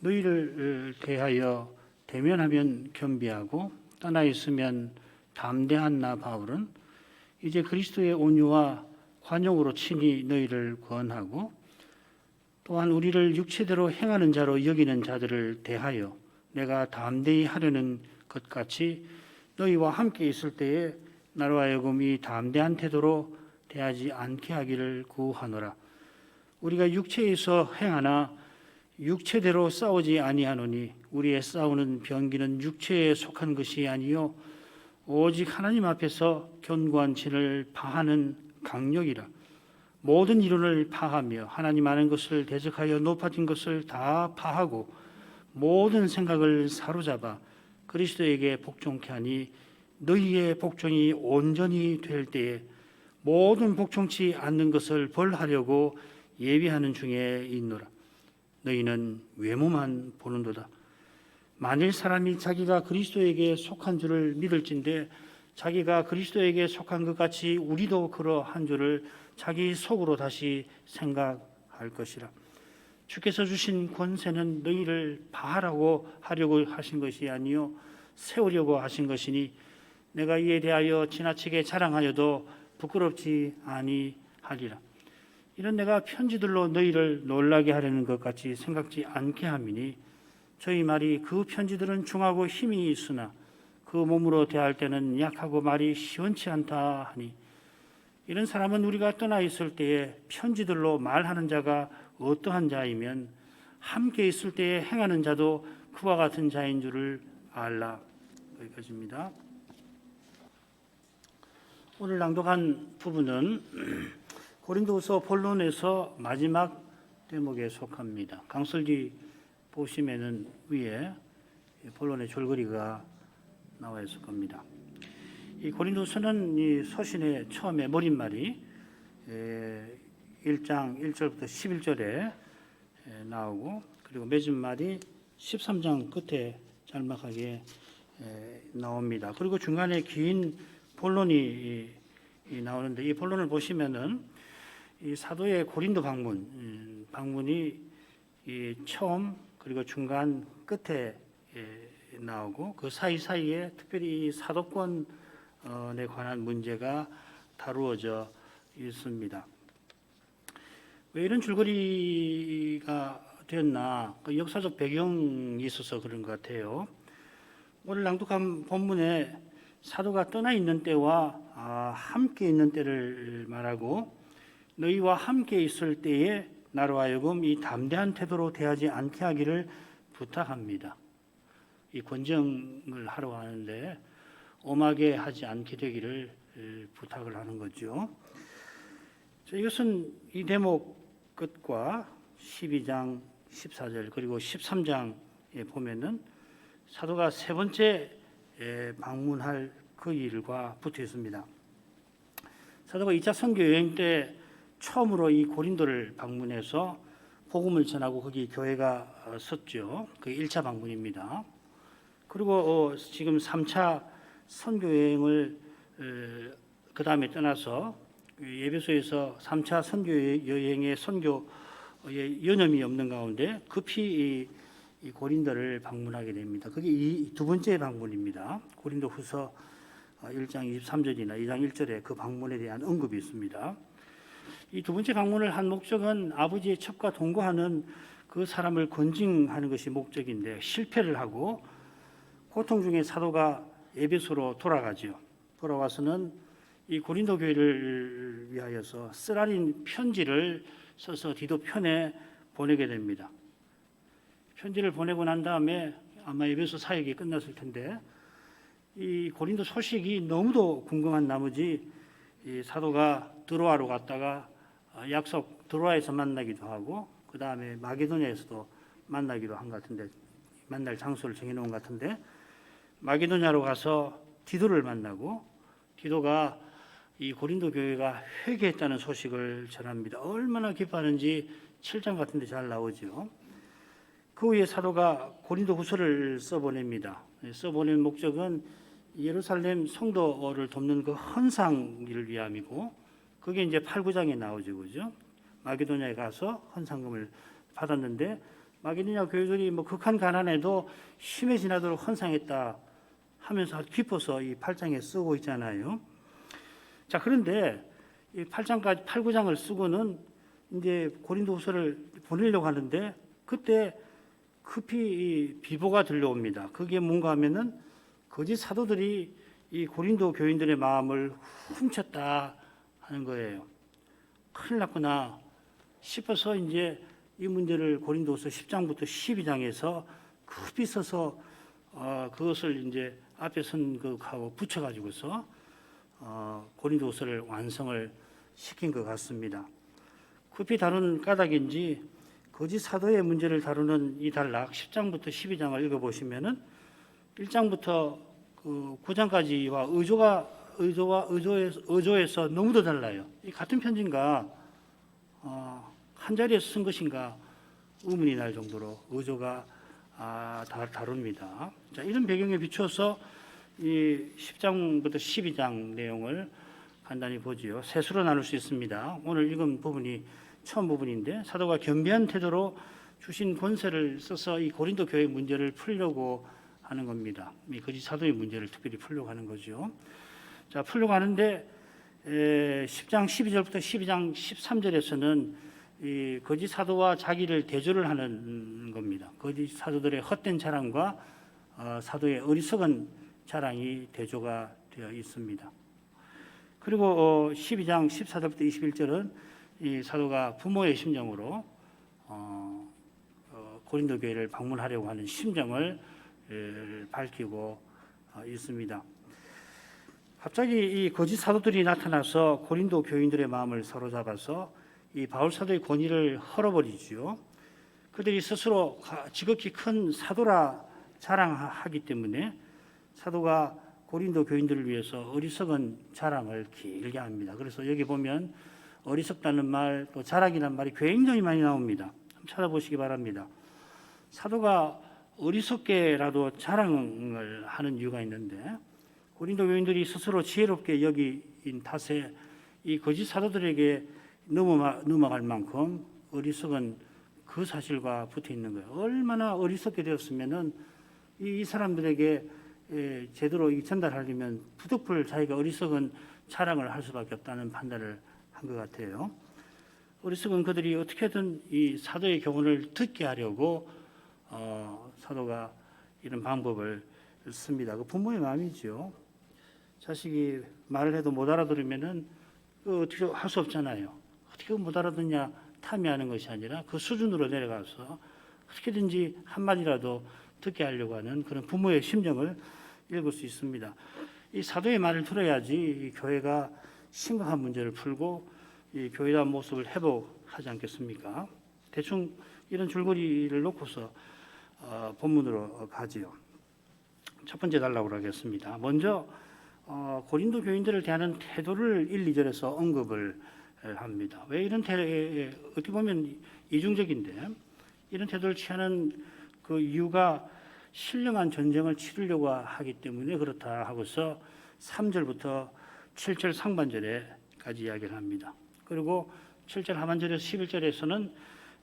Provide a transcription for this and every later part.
너희를 대하여 대면하면 겸비하고 떠나 있으면 담대한 나 바울은 이제 그리스도의 온유와 관용으로 친히 너희를 권하고 또한 우리를 육체대로 행하는 자로 여기는 자들을 대하여 내가 담대히 하려는 것 같이 너희와 함께 있을 때에 나로 하여금 이 담대한 태도로 대하지 않게 하기를 구하노라. 우리가 육체에서 행하나 육체대로 싸우지 아니하노니 우리의 싸우는 병기는 육체에 속한 것이 아니요 오직 하나님 앞에서 견고한 진을 파하는 강력이라. 모든 이론을 파하며 하나님 아는 것을 대적하여 높아진 것을 다 파하고 모든 생각을 사로잡아 그리스도에게 복종케 하니 너희의 복종이 온전히 될 때에 모든 복종치 않는 것을 벌하려고 예비하는 중에 있노라. 너희는 외모만 보는도다. 만일 사람이 자기가 그리스도에게 속한 줄을 믿을진데 자기가 그리스도에게 속한 것 같이 우리도 그러한 줄을 자기 속으로 다시 생각할 것이라. 주께서 주신 권세는 너희를 바하라고 하려고 하신 것이 아니요 세우려고 하신 것이니 내가 이에 대하여 지나치게 자랑하여도 부끄럽지 아니하리라. 이런 내가 편지들로 너희를 놀라게 하려는 것 같이 생각지 않게 함이니 저희 말이 그 편지들은 중하고 힘이 있으나 그 몸으로 대할 때는 약하고 말이 시원치 않다 하니 이런 사람은 우리가 떠나 있을 때에 편지들로 말하는 자가 어떠한 자이면 함께 있을 때에 행하는 자도 그와 같은 자인 줄을 알라. 여기까지입니다. 오늘 낭독한 부분은 고린도후서 본론에서 마지막 대목에 속합니다. 강설기 보시면은 위에 본론의 줄거리가 나와 있을 겁니다. 이 고린도서는 이 서신의 처음에 머릿말이 1장 1절부터 11절에 나오고 그리고 맺은말이 13장 끝에 짤막하게 나옵니다. 그리고 중간에 긴 본론이 나오는데 이 본론을 보시면은 이 사도의 고린도 방문이 이 처음 그리고 중간 끝에 나오고 그 사이사이에 특별히 이 사도권에 관한 문제가 다루어져 있습니다. 왜 이런 줄거리가 되었나? 그 역사적 배경이 있어서 그런 것 같아요. 오늘 낭독한 본문에 사도가 떠나 있는 때와 함께 있는 때를 말하고 너희와 함께 있을 때에 나로 하여금 이 담대한 태도로 대하지 않게 하기를 부탁합니다. 이 권정을 하러 하는데 엄하게 하지 않게 되기를 부탁을 하는 거죠. 이것은 이 대목 끝과 12장 14절 그리고 13장에 보면은 사도가 세 번째 방문할 그 일과 붙어 있습니다. 사도가 2차 선교 여행 때 처음으로 이 고린도를 방문해서 복음을 전하고 거기 교회가 섰죠. 그 1차 방문입니다. 그리고 지금 3차 선교 여행을 그 다음에 떠나서 예배소에서 3차 선교 여행의 선교에 여념이 없는 가운데 급히 이 고린도를 방문하게 됩니다. 그게 이 두 번째 방문입니다. 고린도 후서 1장 23절이나 2장 1절에 그 방문에 대한 언급이 있습니다. 이 두 번째 방문을 한 목적은 아버지의 첩과 동거하는 그 사람을 건징하는 것이 목적인데 실패를 하고 고통 중에 사도가 에베소로 돌아가죠. 돌아와서는 이 고린도 교회를 위하여서 쓰라린 편지를 써서 디도 편에 보내게 됩니다. 편지를 보내고 난 다음에 아마 에베소 사역이 끝났을 텐데 이 고린도 소식이 너무도 궁금한 나머지 이 사도가 드로아로 갔다가 약속 드로아에서 만나기도 하고 그 다음에 마게도냐에서도 만나기도 한 것 같은데 만날 장소를 정해놓은 것 같은데 마게도냐로 가서 디도를 만나고 디도가 이 고린도 교회가 회개했다는 소식을 전합니다. 얼마나 기뻐하는지 7장 같은 데 잘 나오죠. 그 후에 사도가 고린도 후서를 써보냅니다. 써보낸 목적은 예루살렘 성도를 돕는 그 헌상을 위함이고 그게 이제 8, 9장에 나오죠. 그죠? 마게도냐에 가서 헌상금을 받았는데 마게도냐 교회들이 뭐 극한 가난에도 힘에 지나도록 헌상했다 하면서 아주 기뻐서 이 8장에 쓰고 있잖아요. 자, 그런데 이 8장까지 8, 9장을 쓰고는 이제 고린도후서를 보내려고 하는데 그때 급히 이 비보가 들려옵니다. 그게 뭔가 하면은 거짓 사도들이 이 고린도 교인들의 마음을 훔쳤다 하는 거예요. 큰일 났구나 싶어서 이제 이 문제를 고린도후서 10장부터 12장에서 급히 써서 그것을 이제 앞에 선 그하고 붙여가지고서 고린도후서를 완성을 시킨 것 같습니다. 급히 다룬 까닭인지 거짓 사도의 문제를 다루는 이 단락 10장부터 12장을 읽어보시면은 1장부터 그 9장까지와 의조에서 너무도 달라요. 이 같은 편지인가 한 자리에서 쓴 것인가 의문이 날 정도로 의조가 다룹니다. 자, 이런 배경에 비추어서 이 10장부터 12장 내용을 간단히 보지요. 세 수로 나눌 수 있습니다. 오늘 읽은 부분이 처음 부분인데 사도가 겸비한 태도로 주신 권세를 써서 이 고린도 교회 문제를 풀려고 하는 겁니다. 이 거짓 사도의 문제를 특별히 풀려고 하는 거죠. 자, 풀려고 하는데 10장 12절부터 12장 13절에서는 이 거짓 사도와 자기를 대조를 하는 겁니다. 거짓 사도들의 헛된 자랑과 사도의 어리석은 자랑이 대조가 되어 있습니다. 그리고 12장 14절부터 21절은 이 사도가 부모의 심정으로 고린도 교회를 방문하려고 하는 심정을 밝히고 있습니다. 갑자기 이 거짓 사도들이 나타나서 고린도 교인들의 마음을 사로잡아서 이 바울 사도의 권위를 헐어버리지요. 그들이 스스로 지극히 큰 사도라 자랑하기 때문에 사도가 고린도 교인들을 위해서 어리석은 자랑을 길게 합니다. 그래서 여기 보면 어리석다는 말, 또 자랑이라는 말이 굉장히 많이 나옵니다. 한번 찾아보시기 바랍니다. 사도가 어리석게라도 자랑을 하는 이유가 있는데 고린도 교인들이 스스로 지혜롭게 여긴 탓에 이 거짓 사도들에게 넘어갈 만큼 어리석은 그 사실과 붙어 있는 거예요. 얼마나 어리석게 되었으면은 이 사람들에게 제대로 전달하려면 부득불 자기가 어리석은 자랑을 할 수밖에 없다는 판단을 한 것 같아요. 어리석은 그들이 어떻게든 이 사도의 교훈을 듣게 하려고 사도가 이런 방법을 씁니다. 그 부모의 마음이죠. 자식이 말을 해도 못 알아들으면은 어떻게 할 수 없잖아요. 어떻게 못 알아듣냐 탐의하는 것이 아니라 그 수준으로 내려가서 어떻게든지 한마디라도 듣게 하려고 하는 그런 부모의 심정을 읽을 수 있습니다. 이 사도의 말을 들어야지 이 교회가 심각한 문제를 풀고 이 교회다운 모습을 회복하지 않겠습니까? 대충 이런 줄거리를 놓고서 본문으로 가지요. 첫 번째 단락으로 하겠습니다. 먼저 고린도 교인들을 대하는 태도를 1, 2절에서 언급을 합니다. 왜 이런 어떻게 보면 이중적인데 이런 태도를 취하는 그 이유가 신령한 전쟁을 치르려고 하기 때문에 그렇다 하고서 3절부터 7절 상반절에까지 이야기를 합니다. 그리고 7절 하반절에서 11절에서는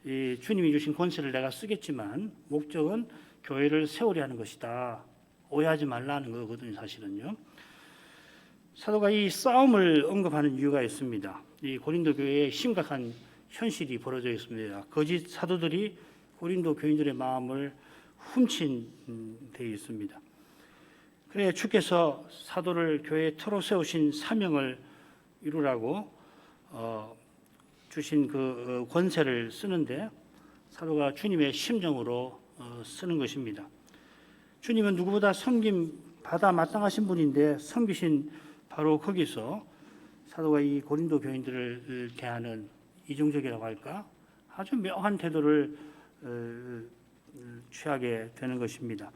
이 주님이 주신 권세를 내가 쓰겠지만 목적은 교회를 세우려 하는 것이다. 오해하지 말라는 거거든요, 사실은요. 사도가 이 싸움을 언급하는 이유가 있습니다. 이 고린도 교회에 심각한 현실이 벌어져 있습니다. 거짓 사도들이 고린도 교인들의 마음을 훔친 데 있습니다. 그래 주께서 사도를 교회에 틀어 세우신 사명을 이루라고 주신 그 권세를 쓰는데 사도가 주님의 심정으로 쓰는 것입니다. 주님은 누구보다 섬김 받아 마땅하신 분인데 섬기신 바로 거기서 사도가 이 고린도 교인들을 대하는 이중적이라고 할까? 아주 묘한 태도를 취하게 되는 것입니다.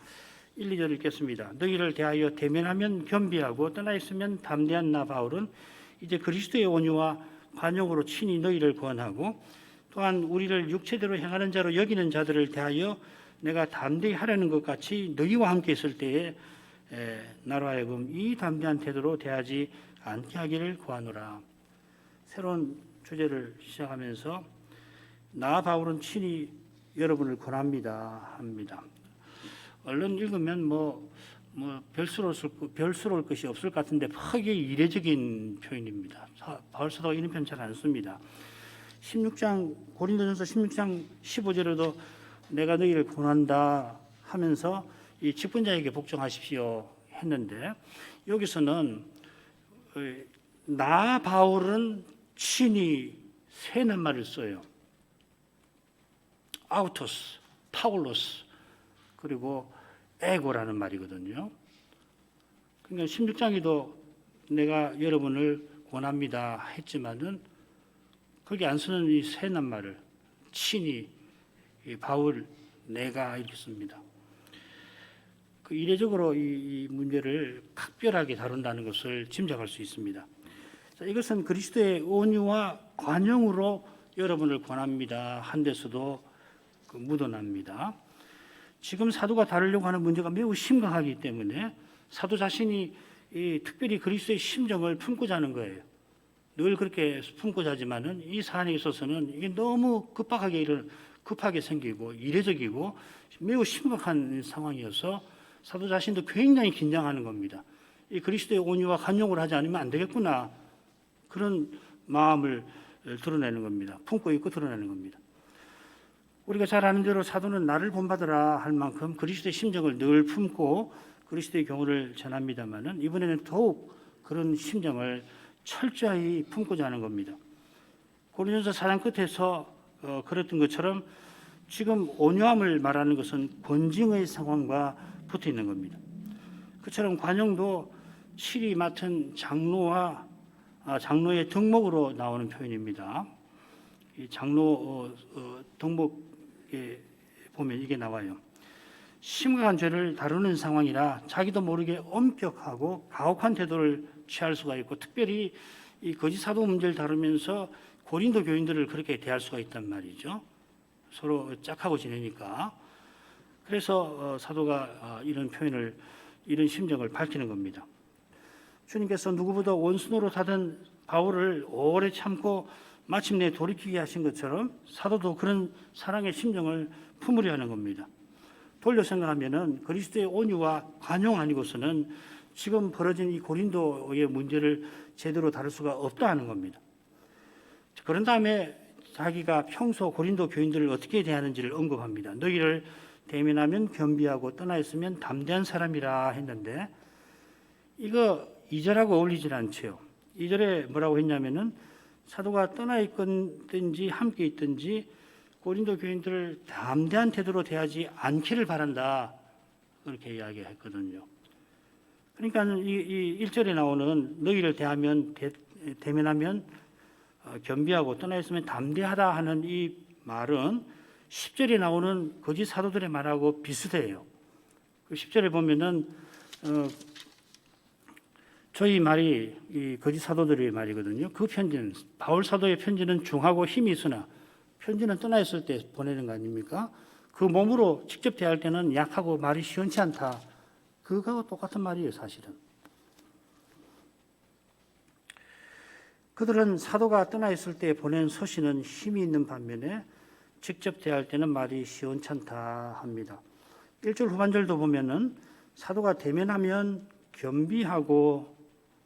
1, 2절 읽겠습니다. 너희를 대하여 대면하면 겸비하고 떠나 있으면 담대한 나 바울은 이제 그리스도의 온유와 관용으로 친히 너희를 권하고 또한 우리를 육체대로 행하는 자로 여기는 자들을 대하여 내가 담대히 하려는 것 같이 너희와 함께 있을 때에 나로 하여금 이 담대한 태도로 대하지 않게 하기를 구하노라. 새로운 주제를 시작하면서 나 바울은 친히 여러분을 권합니다 합니다. 얼른 읽으면 별수로울 것이 없을 것 같은데 크게 이례적인 표현입니다. 바울 사도가 이런 표현 잘 안 씁니다. 16장 고린도전서 16장 15절에도 내가 너희를 권한다 하면서 이 직분자에게 복종하십시오 했는데, 여기서는 나 바울은 친히 세 낱말을 써요. 아우토스, 파울로스, 그리고 에고라는 말이거든요. 그러니까 16장에도 내가 여러분을 권합니다 했지만은 거기 안 쓰는 이 세 낱말을 친히 바울, 내가 이렇게 씁니다. 그 이례적으로 이 문제를 각별하게 다룬다는 것을 짐작할 수 있습니다. 자, 이것은 그리스도의 온유와 관용으로 여러분을 권합니다 한 데서도 묻어납니다. 지금 사도가 다루려고 하는 문제가 매우 심각하기 때문에 사도 자신이 특별히 그리스도의 심정을 품고자 하는 거예요. 늘 그렇게 품고자 하지만은 이 사안에 있어서는 이게 너무 급하게 생기고 이례적이고 매우 심각한 상황이어서 사도 자신도 굉장히 긴장하는 겁니다. 이 그리스도의 온유와 관용을 하지 않으면 안 되겠구나, 그런 마음을 드러내는 겁니다. 품고 있고 드러내는 겁니다. 우리가 잘 아는 대로 사도는 나를 본받으라 할 만큼 그리스도의 심정을 늘 품고 그리스도의 경우를 전합니다마는 이번에는 더욱 그런 심정을 철저히 품고자 하는 겁니다. 고린도전서 4장 끝에서 그랬던 것처럼 지금 온유함을 말하는 것은 권징의 상황과 붙어 있는 겁니다. 그처럼 관용도 칠이 맡은 장로의 덕목으로 나오는 표현입니다. 이 장로 덕목에 보면 이게 나와요. 심각한 죄를 다루는 상황이라 자기도 모르게 엄격하고 가혹한 태도를 취할 수가 있고, 특별히 이 거짓 사도 문제를 다루면서 고린도 교인들을 그렇게 대할 수가 있단 말이죠. 서로 짝하고 지내니까. 그래서 사도가 이런 심정을 밝히는 겁니다. 주님께서 누구보다 원수노로 타던 바울을 오래 참고 마침내 돌이키게 하신 것처럼 사도도 그런 사랑의 심정을 품으려 하는 겁니다. 돌려 생각하면은 그리스도의 온유와 관용 아니고서는 지금 벌어진 이 고린도의 문제를 제대로 다룰 수가 없다 하는 겁니다. 그런 다음에 자기가 평소 고린도 교인들을 어떻게 대하는지를 언급합니다. 너희를 대면하면 겸비하고 떠나 있으면 담대한 사람이라 했는데, 이거 2절하고 어울리질 않죠. 2절에 뭐라고 했냐면은 사도가 떠나 있든지 함께 있든지 고린도 교인들을 담대한 태도로 대하지 않기를 바란다, 그렇게 이야기했거든요. 그러니까 이 1절에 나오는 너희를 대면하면 겸비하고 떠나 있으면 담대하다 하는 이 말은 10절에 나오는 거짓 사도들의 말하고 비슷해요. 그 10절에 보면은 저희 말이 이 거짓 사도들의 말이거든요. 그 편지는, 바울 사도의 편지는 중하고 힘이 있으나 편지는 떠나 있을 때 보내는 거 아닙니까? 그 몸으로 직접 대할 때는 약하고 말이 시원치 않다. 그거하고 똑같은 말이에요, 사실은. 그들은 사도가 떠나 있을 때 보낸 서신은 힘이 있는 반면에 직접 대할 때는 말이 시원찮다 합니다. 1절 후반절도 보면은 사도가 대면하면 겸비하고,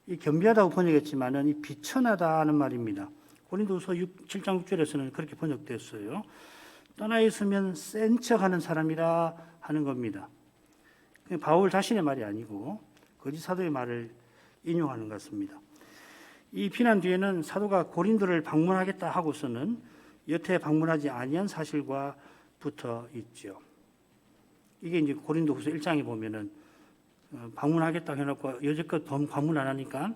이 겸비하다고 번역했지만은 이 비천하다 하는 말입니다. 고린도후서 7장 6절에서는 그렇게 번역됐어요. 떠나 있으면 센 척하는 사람이라 하는 겁니다. 바울 자신의 말이 아니고 거짓 사도의 말을 인용하는 것 같습니다. 이 비난 뒤에는 사도가 고린도를 방문하겠다 하고서는 여태 방문하지 아니한 사실과 붙어 있죠. 이게 이제 고린도후서 1장에 보면은 방문하겠다 해놓고 여지껏 방문 안 하니까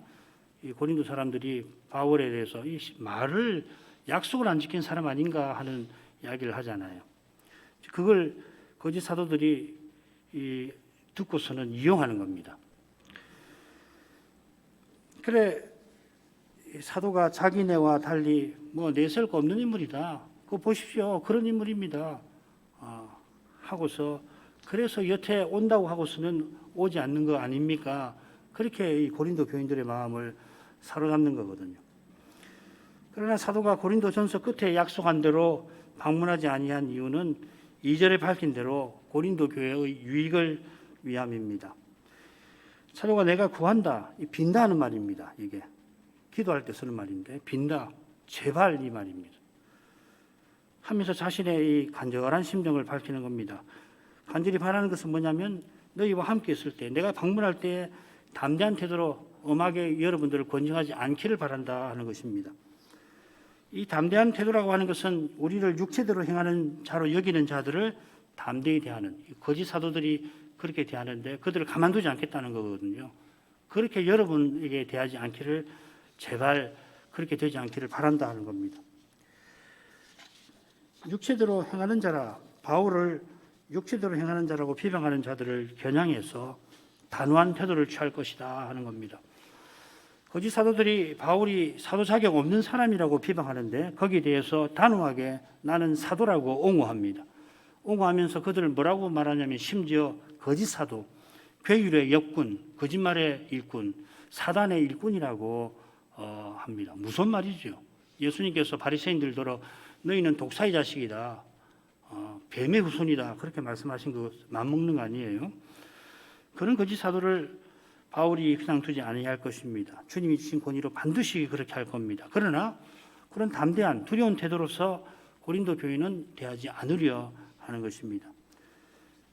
이 고린도 사람들이 바울에 대해서 이 말을 약속을 안 지킨 사람 아닌가 하는 이야기를 하잖아요. 그걸 거짓 사도들이 듣고서는 이용하는 겁니다. 그래, 사도가 자기네와 달리 내세울 거 없는 인물이다, 그거 보십시오, 그런 인물입니다 하고서, 그래서 여태 온다고 하고서는 오지 않는 거 아닙니까? 그렇게 이 고린도 교인들의 마음을 사로잡는 거거든요. 그러나 사도가 고린도전서 끝에 약속한 대로 방문하지 아니한 이유는 2절에 밝힌 대로 고린도 교회의 유익을 위함입니다. 사도가 내가 구한다, 빈다 하는 말입니다. 이게 기도할 때 쓰는 말인데 빈다, 제발 이 말입니다. 하면서 자신의 이 간절한 심정을 밝히는 겁니다. 간절히 바라는 것은 뭐냐면 너희와 함께 있을 때, 내가 방문할 때 담대한 태도로 엄하게 여러분들을 권징하지 않기를 바란다 하는 것입니다. 이 담대한 태도라고 하는 것은 우리를 육체대로 행하는 자로 여기는 자들을 담대히 대하는, 거짓 사도들이 그렇게 대하는데 그들을 가만두지 않겠다는 거거든요. 그렇게 여러분에게 대하지 않기를, 제발 그렇게 되지 않기를 바란다 하는 겁니다. 육체대로 행하는 자라, 바울을 육체대로 행하는 자라고 비방하는 자들을 겨냥해서 단호한 태도를 취할 것이다 하는 겁니다. 거짓 사도들이 바울이 사도 자격 없는 사람이라고 비방하는데 거기에 대해서 단호하게 나는 사도라고 옹호합니다. 옹호하면서 그들을 뭐라고 말하냐면 심지어 거짓 사도, 괴율의 역군, 거짓말의 일꾼, 사단의 일꾼이라고 합니다. 무슨 말이죠? 예수님께서 바리새인들더러 너희는 독사의 자식이다, 뱀의 후손이다, 그렇게 말씀하신 거 맞먹는 거 아니에요? 그런 거짓 사도를 바울이 그냥 두지 아니할 것입니다. 주님이 주신 권위로 반드시 그렇게 할 겁니다. 그러나 그런 담대한 두려운 태도로서 고린도 교인은 대하지 않으려 하는 것입니다.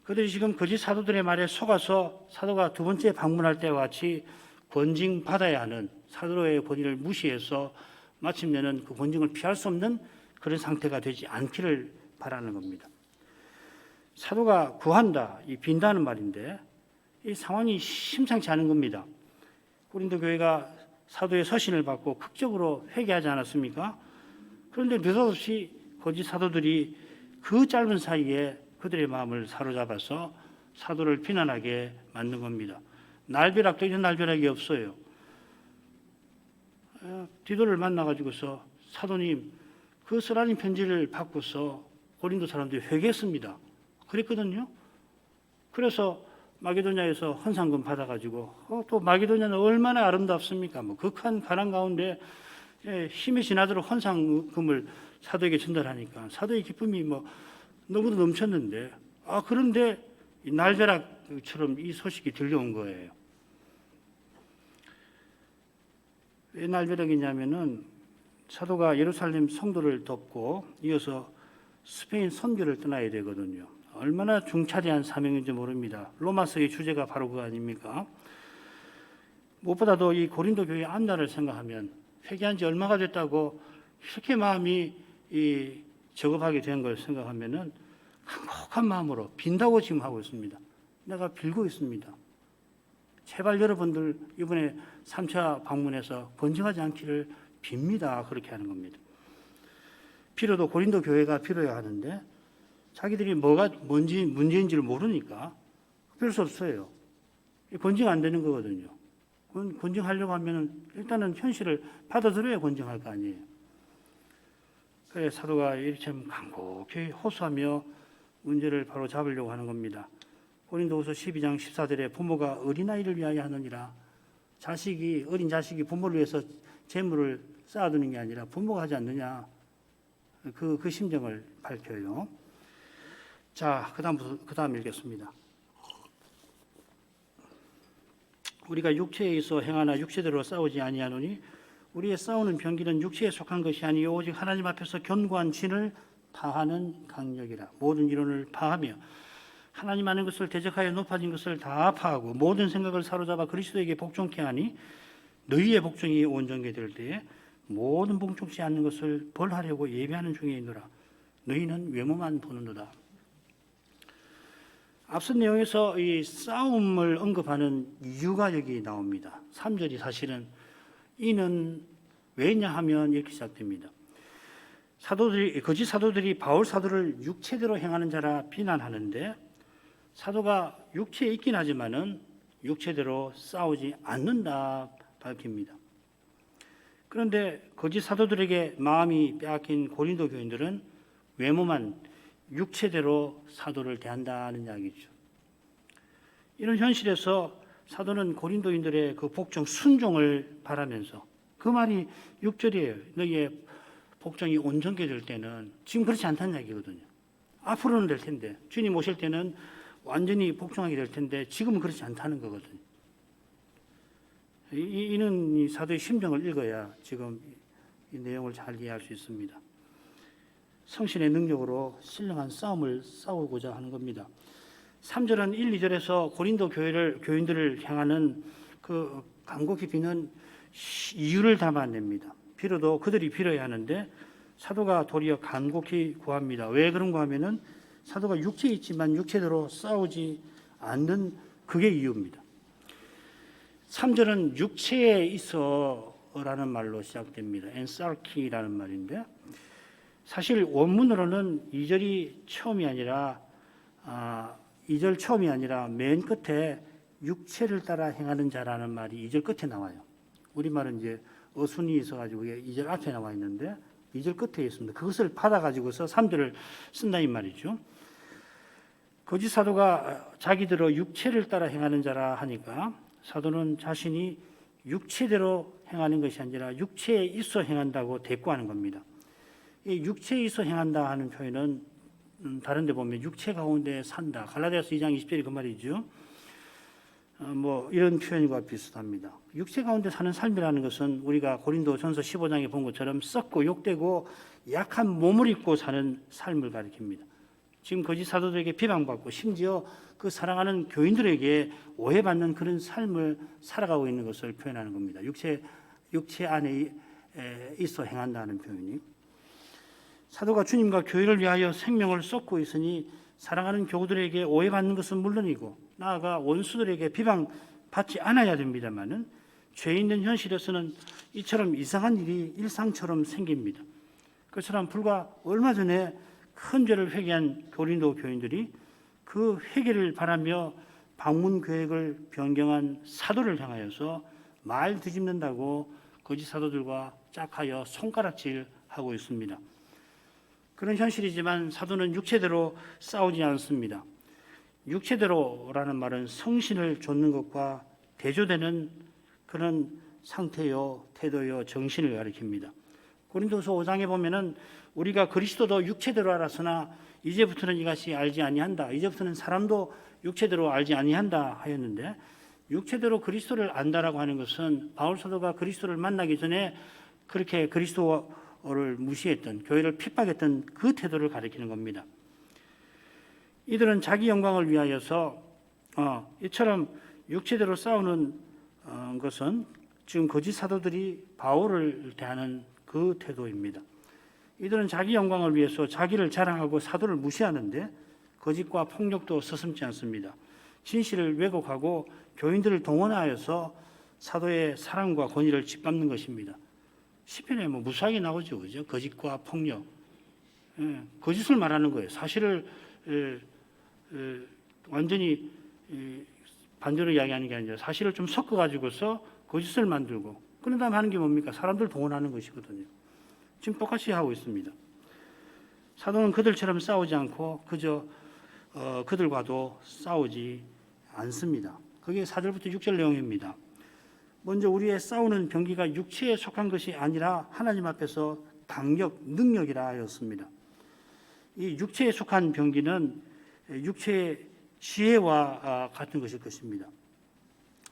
그들이 지금 거짓 사도들의 말에 속아서 사도가 두 번째 방문할 때와 같이 권징 받아야 하는 사도의 권위를 무시해서 마침내는 그 권징을 피할 수 없는 그런 상태가 되지 않기를 바라는 겁니다. 사도가 구한다, 이 빈다는 말인데 이 상황이 심상치 않은 겁니다. 고린도 교회가 사도의 서신을 받고 극적으로 회개하지 않았습니까? 그런데 느닷없이 거짓 사도들이 그 짧은 사이에 그들의 마음을 사로잡아서 사도를 비난하게 만든 겁니다. 날벼락도 이런 날벼락이 없어요. 디도를 만나가지고서 사도님, 그 쓰라린 편지를 받고서 고린도 사람들이 회개했습니다. 그랬거든요. 그래서 마게도냐에서 헌상금 받아가지고 또 마게도냐는 얼마나 아름답습니까? 극한 가난 가운데 힘이 지나도록 헌상금을 사도에게 전달하니까 사도의 기쁨이 너무도 넘쳤는데, 그런데 날벼락처럼 이 소식이 들려온 거예요. 왜 날벼락이냐면은 사도가 예루살렘 성도를 돕고 이어서 스페인 선교를 떠나야 되거든요. 얼마나 중차대한 사명인지 모릅니다. 로마서의 주제가 바로 그거 아닙니까? 무엇보다도 이 고린도 교회 안나를 생각하면 회개한 지 얼마가 됐다고 이렇게 마음이 저급하게 된 걸 생각하면은 한곡한 마음으로 빈다고 지금 하고 있습니다. 내가 빌고 있습니다. 제발 여러분들 이번에 3차 방문해서 권징하지 않기를 빕니다. 그렇게 하는 겁니다. 필요도 고린도 교회가 필요해야 하는데 자기들이 뭐가 뭔지 문제인지를 모르니까 그럴 수 없어요. 권징 안 되는 거거든요. 권징하려고 하면 일단은 현실을 받아들여야 권징할 거 아니에요. 그래 사도가 이렇게 간곡히 호소하며 문제를 바로 잡으려고 하는 겁니다. 고린도후서 12장 14절에 부모가 어린아이를 위하여 하느니라. 어린 자식이 부모를 위해서 재물을 쌓아두는 게 아니라 부모가 하지 않느냐. 그 심정을 밝혀요. 자, 그 다음 읽겠습니다. 우리가 육체에 있어 행하나 육체대로 싸우지 아니하노니 우리의 싸우는 병기는 육체에 속한 것이 아니요 오직 하나님 앞에서 견고한 진을 파하는 강력이라. 모든 이론을 파하며 하나님 아는 것을 대적하여 높아진 것을 다 파하고 모든 생각을 사로잡아 그리스도에게 복종케 하니 너희의 복종이 온전케 될 때에 모든 복종치 않는 것을 벌하려고 예비하는 중에 있노라. 너희는 외모만 보는도다. 앞선 내용에서 이 싸움을 언급하는 이유가 여기 나옵니다. 3절이 사실은 이는 왜냐 하면 이렇게 시작됩니다. 거짓 사도들이 바울 사도를 육체대로 행하는 자라 비난하는데 사도가 육체에 있긴 하지만은 육체대로 싸우지 않는다 밝힙니다. 그런데 거짓 사도들에게 마음이 빼앗긴 고린도 교인들은 외모만 육체대로 사도를 대한다는 이야기죠. 이런 현실에서 사도는 고린도인들의 그 복종 순종을 바라면서 그 말이 6절이에요. 너희의 복종이 온전케 될 때는 지금 그렇지 않다는 이야기거든요. 앞으로는 될 텐데, 주님 오실 때는 완전히 복종하게 될 텐데 지금은 그렇지 않다는 거거든요. 이는 이 사도의 심정을 읽어야 지금 이 내용을 잘 이해할 수 있습니다. 성신의 능력으로 신령한 싸움을 싸우고자 하는 겁니다. 3절은 1, 2절에서 고린도 교인들을 향하는 그 간곡히 비는 이유를 담아냅니다. 비로도 그들이 빌어야 하는데 사도가 도리어 간곡히 구합니다. 왜 그런가 하면은 사도가 육체에 있지만 육체대로 싸우지 않는 그게 이유입니다. 3절은 육체에 있어라는 말로 시작됩니다. 엔사르키라는 말인데 사실 원문으로는 2절이 처음이 아니라 2절 처음이 아니라 맨 끝에 육체를 따라 행하는 자라는 말이 2절 끝에 나와요. 우리말은 이제 어순이 있어가지고 2절 앞에 나와 있는데 2절 끝에 있습니다. 그것을 받아가지고서 3절을 쓴다 이 말이죠. 거짓 사도가 자기들로 육체를 따라 행하는 자라 하니까 사도는 자신이 육체대로 행하는 것이 아니라 육체에 있어 행한다고 대꾸하는 겁니다. 이 육체에 있어 행한다 하는 표현은 다른 데 보면 육체 가운데 산다. 갈라디아서 2장 20절이 그 말이죠. 이런 표현과 비슷합니다. 육체 가운데 사는 삶이라는 것은 우리가 고린도전서 15장에 본 것처럼 썩고 욕되고 약한 몸을 입고 사는 삶을 가리킵니다. 지금 거짓 사도들에게 비방받고 심지어 그 사랑하는 교인들에게 오해받는 그런 삶을 살아가고 있는 것을 표현하는 겁니다. 육체 안에 있어 행한다는 표현이. 사도가 주님과 교회를 위하여 생명을 쏟고 있으니 사랑하는 교우들에게 오해받는 것은 물론이고 나아가 원수들에게 비방받지 않아야 됩니다마는 죄 있는 현실에서는 이처럼 이상한 일이 일상처럼 생깁니다. 그처럼 불과 얼마 전에 큰 죄를 회개한 고린도 교인들이 그 회개를 바라며 방문 계획을 변경한 사도를 향하여서 말 뒤집는다고 거짓 사도들과 짝하여 손가락질하고 있습니다. 그런 현실이지만 사도는 육체대로 싸우지 않습니다. 육체대로라는 말은 성신을 좇는 것과 대조되는 그런 상태요, 태도요, 정신을 가리킵니다. 고린도서 5장에 보면은 우리가 그리스도도 육체대로 알았으나 이제부터는 이것이 알지 아니한다. 이제부터는 사람도 육체대로 알지 아니한다 하였는데 육체대로 그리스도를 안다라고 하는 것은 바울 사도가 그리스도를 만나기 전에 그렇게 그리스도를 무시했던 교회를 핍박했던 그 태도를 가리키는 겁니다. 이들은 자기 영광을 위하여서 이처럼 육체대로 싸우는 것은 지금 거짓 사도들이 바울을 대하는 그 태도입니다. 이들은 자기 영광을 위해서 자기를 자랑하고 사도를 무시하는데 거짓과 폭력도 서슴지 않습니다. 진실을 왜곡하고 교인들을 동원하여서 사도의 사랑과 권위를 짓밟는 것입니다. 시편에 무수하게 나오죠, 그죠? 거짓과 폭력, 거짓을 말하는 거예요. 사실을 완전히 반대로 이야기하는 게 아니라 사실을 좀 섞어가지고서 거짓을 만들고 그런 다음에 하는 게 뭡니까? 사람들 동원하는 것이거든요. 지금 똑같이 하고 있습니다. 사도는 그들처럼 싸우지 않고 그저 그들과도 싸우지 않습니다. 그게 4절부터 6절 내용입니다. 먼저 우리의 싸우는 병기가 육체에 속한 것이 아니라 하나님 앞에서 강력, 능력이라 하였습니다. 이 육체에 속한 병기는 육체의 지혜와 같은 것일 것입니다.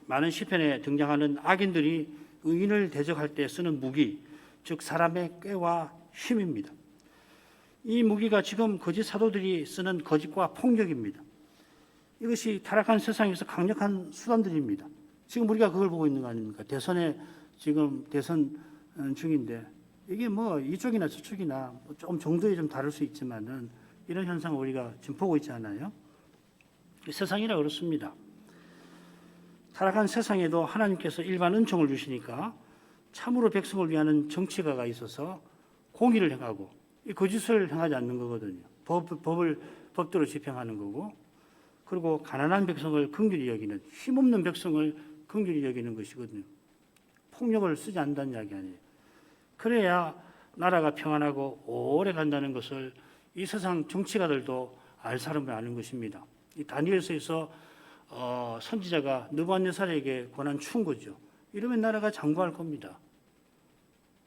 많은 시편에 등장하는 악인들이 의인을 대적할 때 쓰는 무기, 즉 사람의 꾀와 힘입니다. 이 무기가 지금 거짓 사도들이 쓰는 거짓과 폭력입니다. 이것이 타락한 세상에서 강력한 수단들입니다. 지금 우리가 그걸 보고 있는 거 아닙니까? 대선에 지금 대선 중인데 이게 이쪽이나 저쪽이나 조금 정도에 좀 다를 수 있지만은 이런 현상을 우리가 지금 보고 있지 않아요? 세상이라 그렇습니다. 타락한 세상에도 하나님께서 일반 은총을 주시니까 참으로 백성을 위하는 정치가가 있어서 공의를 행하고 이 거짓을 행하지 않는 거거든요. 법대로 집행하는 거고, 그리고 가난한 백성을 긍휼히 여기는, 힘없는 백성을 긍휼히 여기는 것이거든요. 폭력을 쓰지 않는다는 이야기 아니에요. 그래야 나라가 평안하고 오래 간다는 것을 이 세상 정치가들도 알 사람을 아는 것입니다. 이 다니엘서에서 선지자가 느부갓네살에게 권한 추운 거죠. 이러면 나라가 장구할 겁니다.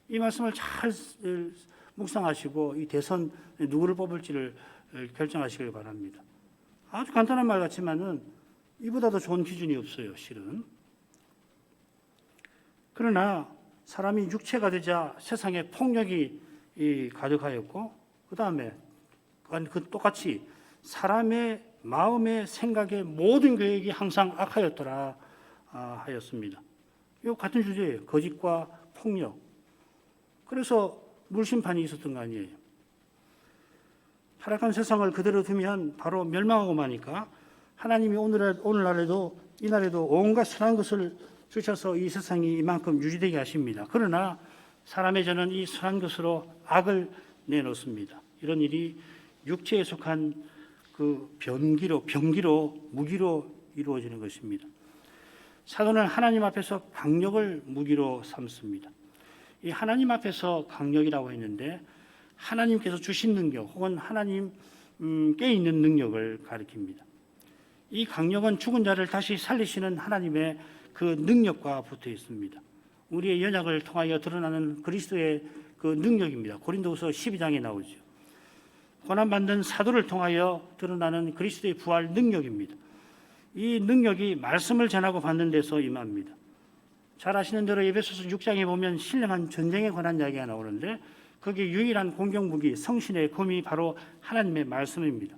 이 말씀을 잘 묵상하시고 이 대선 누구를 뽑을지를 결정하시길 바랍니다. 아주 간단한 말 같지만은 이보다도 좋은 기준이 없어요, 실은. 그러나 사람이 육체가 되자 세상에 폭력이 가득하였고, 그 다음에 똑같이 사람의 마음의 생각의 모든 계획이 항상 악하였더라 하였습니다. 이 같은 주제예요. 거짓과 폭력. 그래서 물심판이 있었던 거 아니에요. 타락한 세상을 그대로 두면 바로 멸망하고 마니까 하나님이 오늘날에도 이날에도 온갖 선한 것을 주셔서 이 세상이 이만큼 유지되게 하십니다. 그러나 사람의 저는 이 선한 것으로 악을 내놓습니다. 이런 일이 육체에 속한 그 병기로 무기로 이루어지는 것입니다. 사도는 하나님 앞에서 강력을 무기로 삼습니다. 이 하나님 앞에서 강력이라고 했는데 하나님께서 주신 능력 혹은 하나님께 있는 능력을 가리킵니다. 이 강력은 죽은 자를 다시 살리시는 하나님의 그 능력과 붙어 있습니다. 우리의 연약을 통하여 드러나는 그리스도의 그 능력입니다. 고린도후서 12장에 나오죠. 고난받는 사도를 통하여 드러나는 그리스도의 부활 능력입니다. 이 능력이 말씀을 전하고 받는 데서 임합니다. 잘 아시는 대로 에베소서 6장에 보면 신령한 전쟁에 관한 이야기가 나오는데 거기에 유일한 공격무기 성신의 검이 바로 하나님의 말씀입니다.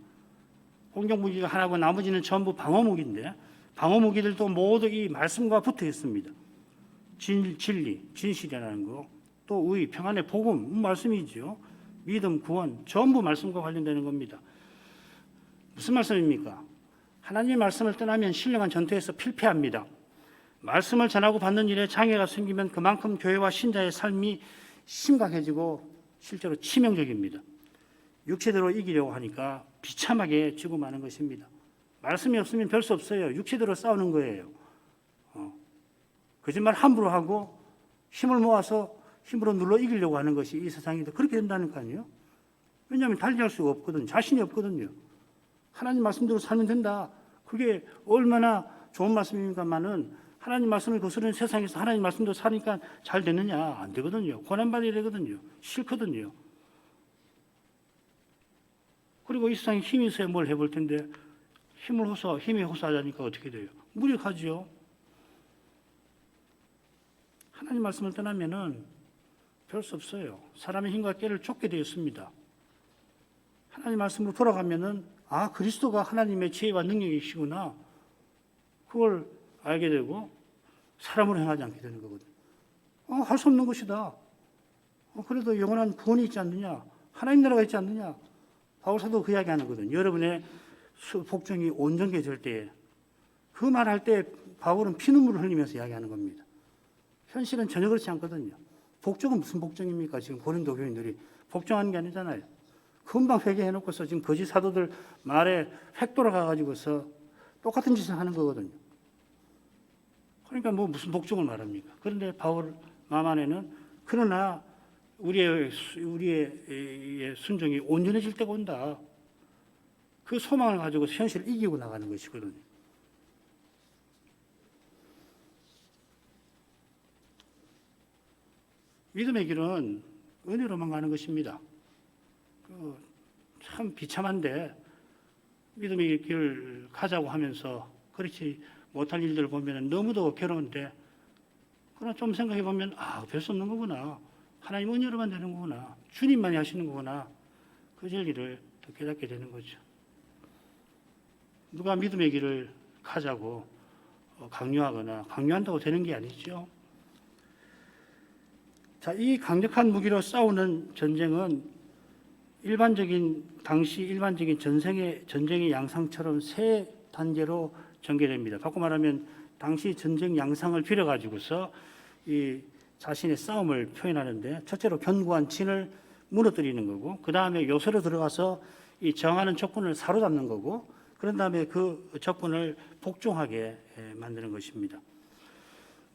공격무기가 하나고 나머지는 전부 방어무기인데 방어무기들도 모두 이 말씀과 붙어 있습니다. 진리, 진실이라는 거, 또 의, 평안의 복음, 말씀이죠. 믿음, 구원, 전부 말씀과 관련되는 겁니다. 무슨 말씀입니까? 하나님의 말씀을 떠나면 신령한 전투에서 필패합니다. 말씀을 전하고 받는 일에 장애가 생기면 그만큼 교회와 신자의 삶이 심각해지고 실제로 치명적입니다. 육체대로 이기려고 하니까 비참하게 지고 마는 것입니다. 말씀이 없으면 별 수 없어요. 육체대로 싸우는 거예요. 거짓말 함부로 하고 힘을 모아서 힘으로 눌러 이기려고 하는 것이 이 세상인데 그렇게 된다니까요. 왜냐하면 달리할 수가 없거든요. 자신이 없거든요. 하나님 말씀대로 살면 된다. 그게 얼마나 좋은 말씀입니까만은 하나님 말씀을 거스르는 세상에서 하나님 말씀대로 사니까 잘 되느냐? 안 되거든요. 고난받아야 되거든요. 싫거든요. 그리고 이 세상에 힘이 있어야 뭘 해볼 텐데 힘이 호소하자니까 어떻게 돼요? 무력하죠. 하나님 말씀을 떠나면은 별 수 없어요. 사람의 힘과 깨를 쫓게 되었습니다. 하나님 말씀으로 돌아가면은 그리스도가 하나님의 지혜와 능력이시구나. 그걸 알게 되고 사람으로 행하지 않게 되는 거거든요. 할 수 없는 것이다. 그래도 영원한 구원이 있지 않느냐? 하나님 나라가 있지 않느냐? 바울 사도 그 이야기 하거든요. 여러분의 복종이 온전히 될 때, 그 말할 때 바울은 피눈물을 흘리면서 이야기하는 겁니다. 현실은 전혀 그렇지 않거든요. 복종은 무슨 복종입니까? 지금 고린도 교인들이 복종하는 게 아니잖아요. 금방 회개해놓고서 지금 거짓 사도들 말에 획 돌아가가지고서 똑같은 짓을 하는 거거든요. 그러니까 무슨 복종을 말합니까? 그런데 바울 마음 안에는 그러나 우리의 순종이 온전해질 때가 온다. 그 소망을 가지고 현실을 이기고 나가는 것이거든요. 믿음의 길은 은혜로만 가는 것입니다. 참 비참한데 믿음의 길을 가자고 하면서 그렇지 못할 일들을 보면 너무도 괴로운데 그러나 좀 생각해 보면 별 수 없는 거구나. 하나님 은혜로만 되는 거구나. 주님만이 하시는 거구나. 그 진리를 더 깨닫게 되는 거죠. 누가 믿음의 길을 가자고 강요한다고 되는 게 아니죠. 자, 이 강력한 무기로 싸우는 전쟁은 당시 일반적인 전쟁의 양상처럼 세 단계로 전개됩니다. 바꿔 말하면 당시 전쟁 양상을 빌어가지고서 이 자신의 싸움을 표현하는데 첫째로 견고한 진을 무너뜨리는 거고 그 다음에 요새로 들어가서 이 정하는 적군을 사로잡는 거고 그런 다음에 그 적군을 복종하게 만드는 것입니다.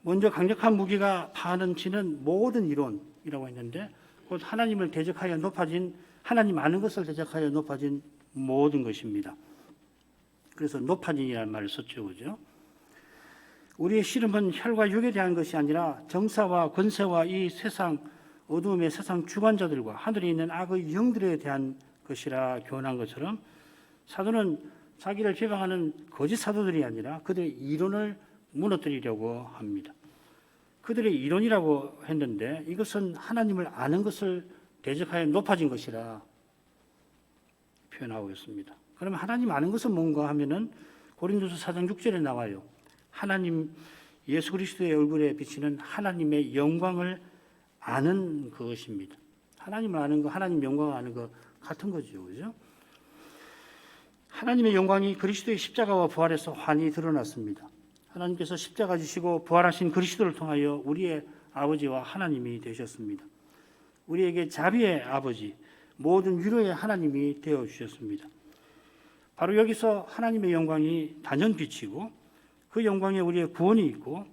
먼저 강력한 무기가 파하는 진은 모든 이론이라고 했는데 곧 하나님을 대적하여 높아진 하나님 아는 것을 대적하여 높아진 모든 것입니다. 그래서 높아진이라는 말을 썼죠. 그죠? 우리의 씨름은 혈과 육에 대한 것이 아니라 정사와 권세와 이 세상 어두움의 세상 주관자들과 하늘에 있는 악의 영들에 대한 것이라 교훈한 것처럼 사도는 자기를 비방하는 거짓 사도들이 아니라 그들의 이론을 무너뜨리려고 합니다. 그들의 이론이라고 했는데 이것은 하나님을 아는 것을 대적하여 높아진 것이라 표현하고 있습니다. 그러면 하나님 아는 것은 뭔가 하면은 고린도서 4장 6절에 나와요. 하나님 예수 그리스도의 얼굴에 비치는 하나님의 영광을 아는 그것입니다. 하나님을 아는 거, 하나님 영광을 아는 거 같은 거죠, 그죠? 하나님의 영광이 그리스도의 십자가와 부활에서 환히 드러났습니다. 하나님께서 십자가 지시고 부활하신 그리스도를 통하여 우리의 아버지와 하나님이 되셨습니다. 우리에게 자비의 아버지, 모든 위로의 하나님이 되어 주셨습니다. 바로 여기서 하나님의 영광이 단연 비치고 그 영광에 우리의 구원이 있고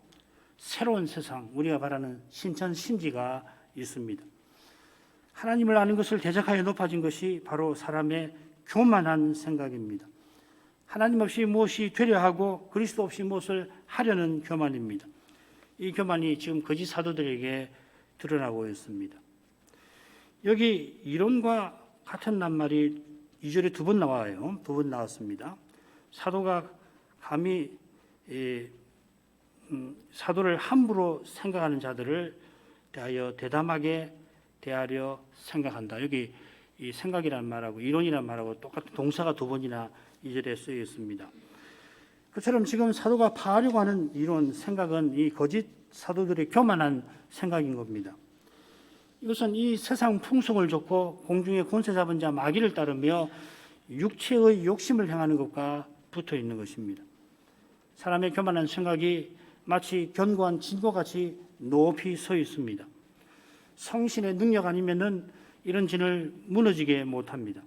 새로운 세상, 우리가 바라는 신천 신지가 있습니다. 하나님을 아는 것을 대적하여 높아진 것이 바로 사람의 교만한 생각입니다. 하나님 없이 무엇이 되려 하고 그리스도 없이 무엇을 하려는 교만입니다. 이 교만이 지금 거짓 사도들에게 드러나고 있습니다. 여기 이론과 같은 낱말이 2절에 2번 나와요. 2번 나왔습니다. 사도가 감히 사도를 함부로 생각하는 자들을 대하여 대담하게 대하려 생각한다. 여기 이 생각이란 말하고 이론이란 말하고 똑같은 동사가 2번이나 2절에 쓰여 있습니다. 그처럼 지금 사도가 파하려고 하는 이론, 생각은 이 거짓 사도들의 교만한 생각인 겁니다. 이것은 이 세상 풍속을 좇고 공중의 권세 잡은 자 마귀를 따르며 육체의 욕심을 행하는 것과 붙어 있는 것입니다. 사람의 교만한 생각이 마치 견고한 진고같이 높이 서 있습니다. 성신의 능력 아니면은 이런 진을 무너지게 못합니다.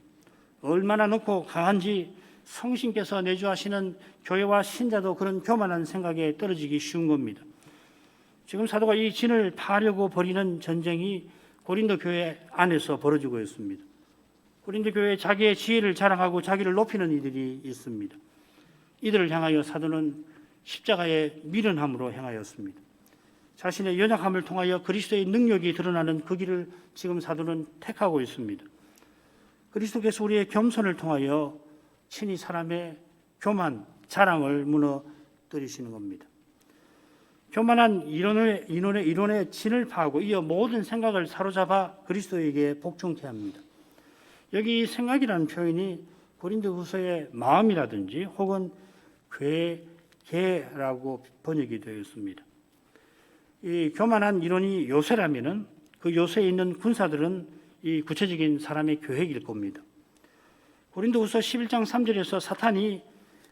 얼마나 높고 강한지 성신께서 내주하시는 교회와 신자도 그런 교만한 생각에 떨어지기 쉬운 겁니다. 지금 사도가 이 진을 파하려고 벌이는 전쟁이 고린도 교회 안에서 벌어지고 있습니다. 고린도 교회에 자기의 지혜를 자랑하고 자기를 높이는 이들이 있습니다. 이들을 향하여 사도는 십자가의 미련함으로 행하였습니다. 자신의 연약함을 통하여 그리스도의 능력이 드러나는 그 길을 지금 사도는 택하고 있습니다. 그리스도께서 우리의 겸손을 통하여 친히 사람의 교만, 자랑을 무너뜨리시는 겁니다. 교만한 이론의 진을 파하고 이어 모든 생각을 사로잡아 그리스도에게 복종케 합니다. 여기 생각이라는 표현이 고린도후서의 마음이라든지 혹은 괴계라고 번역이 되어 있습니다. 이 교만한 이론이 요새라면은 그 요새에 있는 군사들은 이 구체적인 사람의 계획일 겁니다. 고린도후서 11장 3절에서 사탄이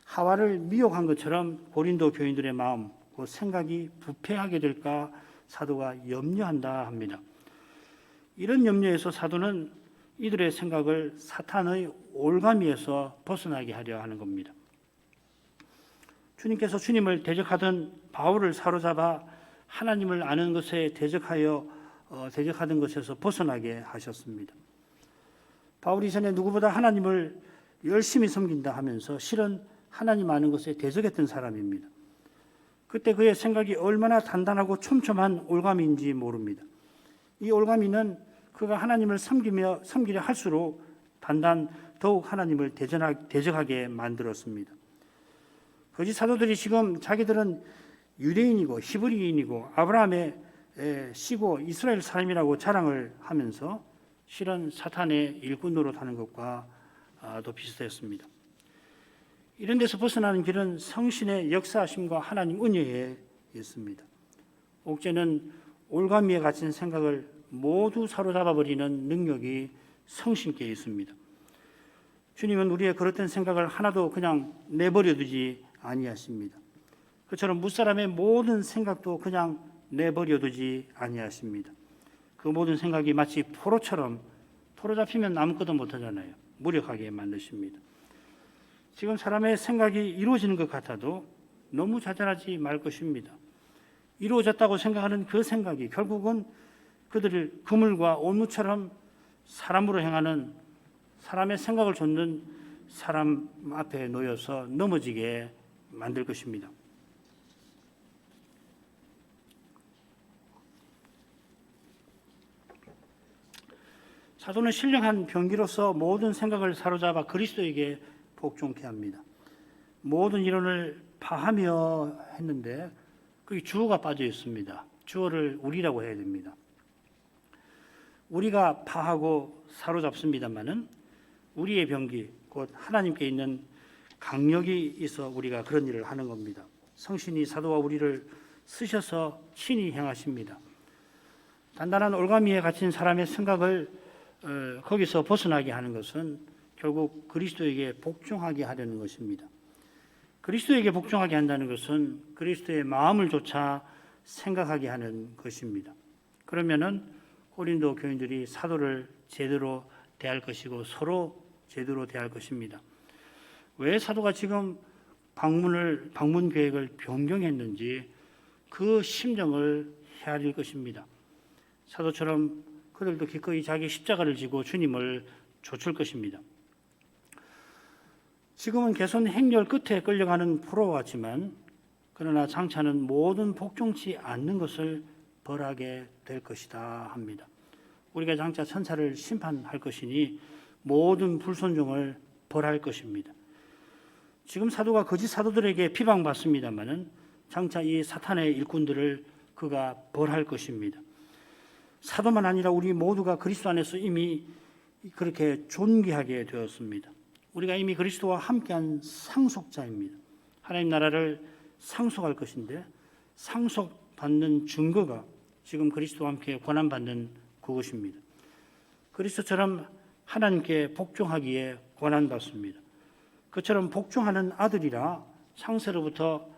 하와를 미혹한 것처럼 고린도 교인들의 마음, 그 생각이 부패하게 될까 사도가 염려한다 합니다. 이런 염려에서 사도는 이들의 생각을 사탄의 올가미에서 벗어나게 하려 하는 겁니다. 주님께서 주님을 대적하던 바울을 사로잡아 하나님을 아는 것에 대적하던 것에서 벗어나게 하셨습니다. 바울이 전에 누구보다 하나님을 열심히 섬긴다 하면서 실은 하나님 아는 것에 대적했던 사람입니다. 그때 그의 생각이 얼마나 단단하고 촘촘한 올가미인지 모릅니다. 이 올가미는 그가 하나님을 섬기려 할수록 더욱 하나님을 대적하게 만들었습니다. 거짓 사도들이 지금 자기들은 유대인이고 히브리인이고 아브라함의 씨고 이스라엘 사람이라고 자랑을 하면서 실은 사탄의 일꾼으로 하는 것과도 비슷했습니다. 이런 데서 벗어나는 길은 성신의 역사하심과 하나님 은혜에 있습니다. 옥죄는 올가미에 갇힌 생각을 모두 사로잡아버리는 능력이 성신께 있습니다. 주님은 우리의 그릇된 생각을 하나도 그냥 내버려두지 아니하십니다. 그처럼 무사람의 모든 생각도 그냥 내버려두지 아니하십니다. 그 모든 생각이 마치 포로 잡히면 아무것도 못하잖아요. 무력하게 만드십니다. 지금 사람의 생각이 이루어지는 것 같아도 너무 좌절하지 말 것입니다. 이루어졌다고 생각하는 그 생각이 결국은 그들을 그물과 올무처럼 사람으로 행하는 사람의 생각을 좇는 사람 앞에 놓여서 넘어지게 만들 것입니다. 사도는 신령한 병기로서 모든 생각을 사로잡아 그리스도에게 복종케 합니다. 모든 이론을 파하며 했는데 거기 주어가 빠져 있습니다. 주어를 우리라고 해야 됩니다. 우리가 파하고 사로잡습니다마는 우리의 병기, 곧 하나님께 있는 강력이 있어 우리가 그런 일을 하는 겁니다. 성신이 사도와 우리를 쓰셔서 친히 행하십니다. 단단한 올가미에 갇힌 사람의 생각을 거기서 벗어나게 하는 것은 결국 그리스도에게 복종하게 하려는 것입니다. 그리스도에게 복종하게 한다는 것은 그리스도의 마음을 조차 생각하게 하는 것입니다. 그러면은 고린도 교인들이 사도를 제대로 대할 것이고 서로 제대로 대할 것입니다. 왜 사도가 지금 방문 계획을 변경했는지 그 심정을 헤아릴 것입니다. 사도처럼 그들도 기꺼이 자기 십자가를 지고 주님을 좇을 것입니다. 지금은 개선 행렬 끝에 끌려가는 포로와 같지만 그러나 장차는 모든 복종치 않는 것을 벌하게 될 것이다 합니다. 우리가 장차 천사를 심판할 것이니 모든 불순종을 벌할 것입니다. 지금 사도가 거짓 사도들에게 비방받습니다마는 장차 이 사탄의 일꾼들을 그가 벌할 것입니다. 사도만 아니라 우리 모두가 그리스도 안에서 이미 그렇게 존귀하게 되었습니다. 우리가 이미 그리스도와 함께한 상속자입니다. 하나님 나라를 상속할 것인데 상속받는 증거가 지금 그리스도와 함께 권한받는 그것입니다. 그리스도처럼 하나님께 복종하기에 권한받습니다. 그처럼 복종하는 아들이라 창세로부터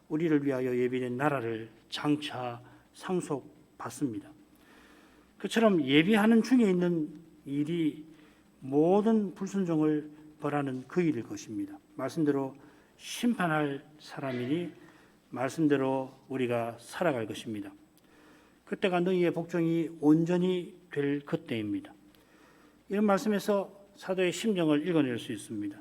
우리를 위하여 예비된 나라를 장차 상속받습니다. 그처럼 예비하는 중에 있는 일이 모든 불순종을 벌하는 그 일일 것입니다. 말씀대로 심판할 사람이니 말씀대로 우리가 살아갈 것입니다. 그때가 너희의 복종이 온전히 될 그때입니다. 이런 말씀에서 사도의 심정을 읽어낼 수 있습니다.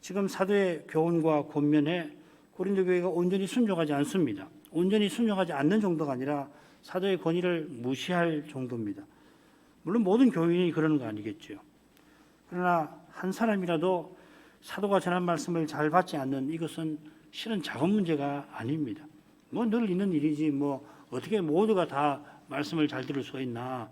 지금 사도의 교훈과 권면에 고린도 교회가 온전히 순종하지 않습니다. 온전히 순종하지 않는 정도가 아니라 사도의 권위를 무시할 정도입니다. 물론 모든 교인이 그러는 거 아니겠죠. 그러나 한 사람이라도 사도가 전한 말씀을 잘 받지 않는 이것은 실은 작은 문제가 아닙니다. 뭐 늘 있는 일이지 뭐 어떻게 모두가 다 말씀을 잘 들을 수 있나.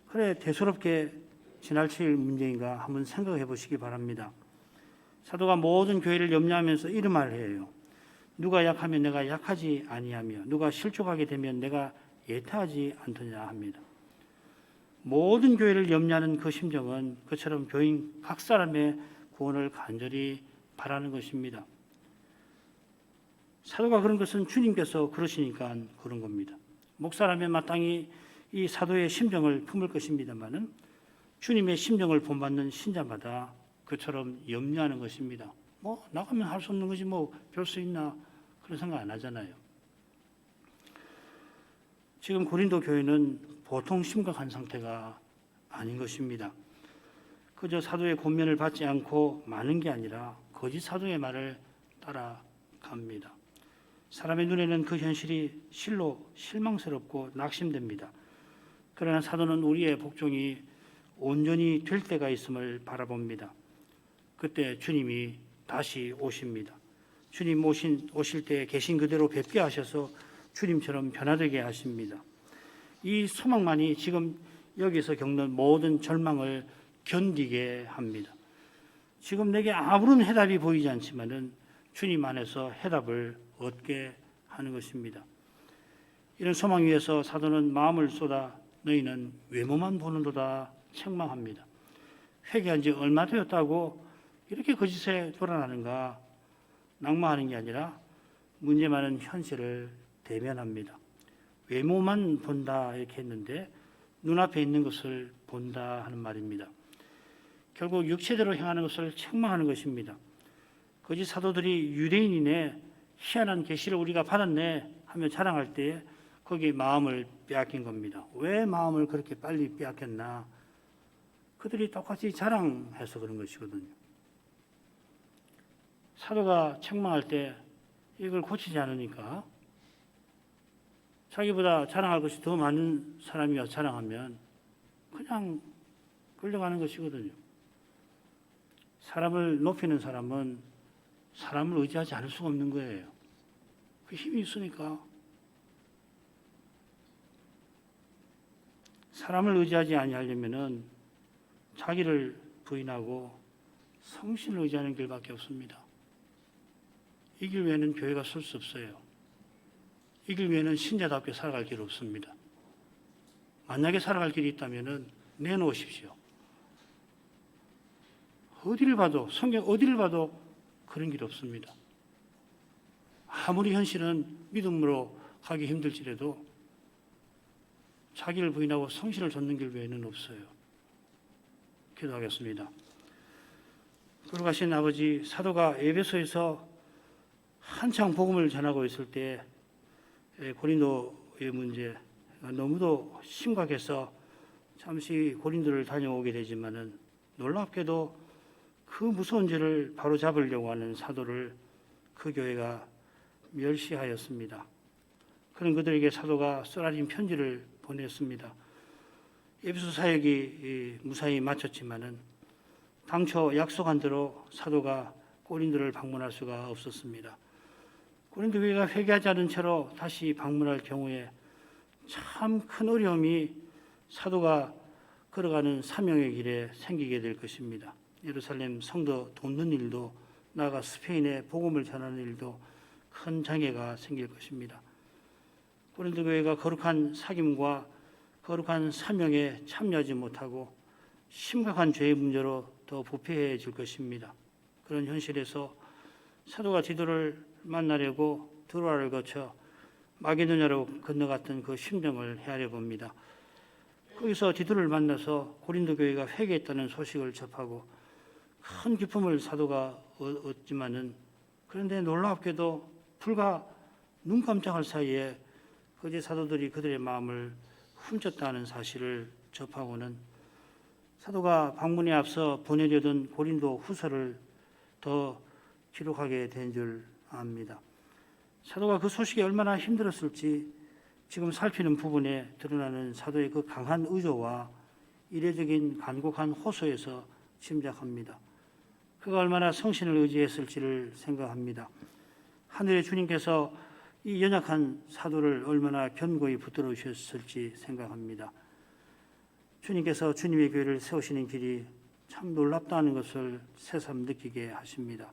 그래 대수롭게 지나칠 문제인가 한번 생각해 보시기 바랍니다. 사도가 모든 교회를 염려하면서 이런 말을 해요. 누가 약하면 내가 약하지 아니하며 누가 실족하게 되면 내가 예타하지 않더냐 합니다. 모든 교회를 염려하는 그 심정은 그처럼 교인 각 사람의 구원을 간절히 바라는 것입니다. 사도가 그런 것은 주님께서 그러시니까 그런 겁니다. 목사라면 마땅히 이 사도의 심정을 품을 것입니다마는 주님의 심정을 본받는 신자마다 그처럼 염려하는 것입니다. 뭐 나가면 할 수 없는 거지 뭐 별 수 있나 그런 생각 안 하잖아요. 지금 고린도 교회는 보통 심각한 상태가 아닌 것입니다. 그저 사도의 권면을 받지 않고 마는 게 아니라 거짓 사도의 말을 따라갑니다. 사람의 눈에는 그 현실이 실로 실망스럽고 낙심됩니다. 그러나 사도는 우리의 복종이 온전히 될 때가 있음을 바라봅니다. 그때 주님이 다시 오십니다. 주님 오실 때 계신 그대로 뵙게 하셔서 주님처럼 변화되게 하십니다. 이 소망만이 지금 여기서 겪는 모든 절망을 견디게 합니다. 지금 내게 아무런 해답이 보이지 않지만은 주님 안에서 해답을 얻게 하는 것입니다. 이런 소망 위에서 사도는 마음을 쏟아 너희는 외모만 보는도다 책망합니다. 회개한 지 얼마 되었다고 이렇게 거짓에 돌아나는가 낙마하는 게 아니라 문제 많은 현실을 대면합니다. 외모만 본다 이렇게 했는데 눈앞에 있는 것을 본다 하는 말입니다. 결국 육체대로 행하는 것을 책망하는 것입니다. 거짓 사도들이 유대인이네 희한한 계시를 우리가 받았네 하며 자랑할 때에 거기에 마음을 빼앗긴 겁니다. 왜 마음을 그렇게 빨리 빼앗겼나? 그들이 똑같이 자랑해서 그런 것이거든요. 사도가 책망할 때 이걸 고치지 않으니까 자기보다 자랑할 것이 더 많은 사람이 자랑하면 그냥 끌려가는 것이거든요. 사람을 높이는 사람은 사람을 의지하지 않을 수가 없는 거예요. 그 힘이 있으니까. 사람을 의지하지 아니하려면은 자기를 부인하고 성신을 의지하는 길밖에 없습니다. 이 길 외에는 교회가 설 수 없어요. 이 길 외에는 신자답게 살아갈 길 없습니다. 만약에 살아갈 길이 있다면은 내놓으십시오. 어디를 봐도, 성경 어디를 봐도 그런 길 없습니다. 아무리 현실은 믿음으로 가기 힘들지라도 자기를 부인하고 성신을 좇는 길 외에는 없어요. 기도하겠습니다. 돌아가신 아버지, 사도가 에베소에서 한창 복음을 전하고 있을 때 고린도의 문제 너무도 심각해서 잠시 고린도를 다녀오게 되지만은 놀랍게도 그 무서운 죄를 바로잡으려고 하는 사도를 그 교회가 멸시하였습니다. 그런 그들에게 사도가 쓰라린 편지를 보냈습니다. 에베소 사역이 무사히 마쳤지만은 당초 약속한 대로 사도가 고린도를 방문할 수가 없었습니다. 고린도 교회가 회개하지 않은 채로 다시 방문할 경우에 참 큰 어려움이 사도가 걸어가는 사명의 길에 생기게 될 것입니다. 예루살렘 성도 돕는 일도, 나아가 스페인에 복음을 전하는 일도 큰 장애가 생길 것입니다. 고린도 교회가 거룩한 사귐과 거룩한 사명에 참여하지 못하고 심각한 죄의 문제로 더 부패해질 것입니다. 그런 현실에서 사도가 디도를 만나려고 드로아를 거쳐 마게도냐로 건너갔던 그 심정을 헤아려 봅니다. 거기서 디도를 만나서 고린도 교회가 회개했다는 소식을 접하고 큰 기쁨을 사도가 얻지만은, 그런데 놀랍게도 불과 눈 깜짝할 사이에 거짓 사도들이 그들의 마음을 훔쳤다는 사실을 접하고는 사도가 방문에 앞서 보내려던 고린도 후서를 더 기록하게 된 줄 압니다. 사도가 그 소식이 얼마나 힘들었을지 지금 살피는 부분에 드러나는 사도의 그 강한 의조와 이례적인 간곡한 호소에서 짐작합니다. 그가 얼마나 성신을 의지했을지를 생각합니다. 하늘의 주님께서 이 연약한 사도를 얼마나 견고히 붙들어 주셨을지 생각합니다. 주님께서 주님의 교회를 세우시는 길이 참 놀랍다는 것을 새삼 느끼게 하십니다.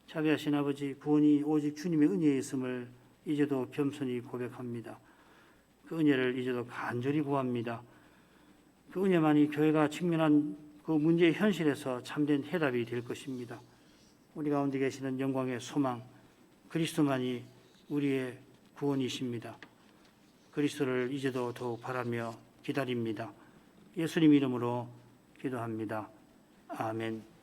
자비하신 아버지, 구원이 오직 주님의 은혜에 있음을 이제도 겸손히 고백합니다. 그 은혜를 이제도 간절히 구합니다. 그 은혜만이 교회가 직면한 그 문제의 현실에서 참된 해답이 될 것입니다. 우리 가운데 계시는 영광의 소망, 그리스도만이 우리의 구원이십니다. 그리스도를 이제도 더욱 바라며 기다립니다. 예수님 이름으로 기도합니다. 아멘.